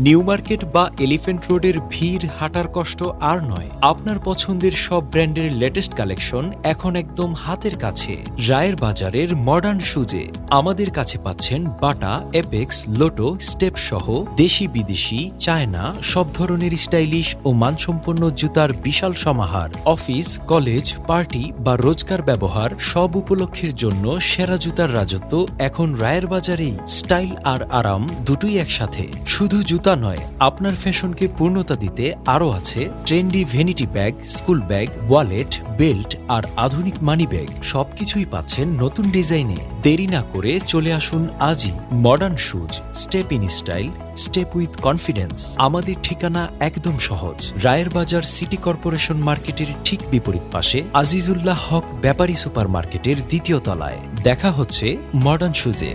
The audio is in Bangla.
নিউ মার্কেট বা এলিফ্যান্ট রোডের ভিড় হাঁটার কষ্ট আর নয়। আপনার পছন্দের সব ব্র্যান্ডের লেটেস্ট কালেকশন এখন একদম হাতের কাছে। রায়ের বাজারের মডার্ন শুজে আমাদের কাছে পাচ্ছেন বাটা, এপেক্স, লোটো, স্টেপ সহ দেশি বিদেশি, চায়না সব ধরনের স্টাইলিশ ও মানসম্পন্ন জুতার বিশাল সমাহার। অফিস, কলেজ, পার্টি বা রোজকার ব্যবহার সব উপলক্ষের জন্য সেরা জুতার রাজত্ব এখন রায়ের বাজারেই। স্টাইল আর আরাম দুটোই একসাথে। শুধু জুতা নয়, আপনার ফ্যাশনকে পূর্ণতা দিতে আরও আছে trendy vanity bag, school bag, wallet, belt আর আধুনিক মানি ব্যাগ। সবকিছুই পাচ্ছেন নতুন ডিজাইনে। দেরি না করে চলে আসুন আজই। Modern shoes, step in style, step with confidence. আমাদের ঠিকানা একদম সহজ। রায়ের বাজার সিটি কর্পোরেশন মার্কেটের ঠিক বিপরীত পাশে আজিজুল্লাহ হক ব্যাপারী সুপার মার্কেটের দ্বিতীয় তলায়। দেখা হচ্ছে মডার্ন শুজে।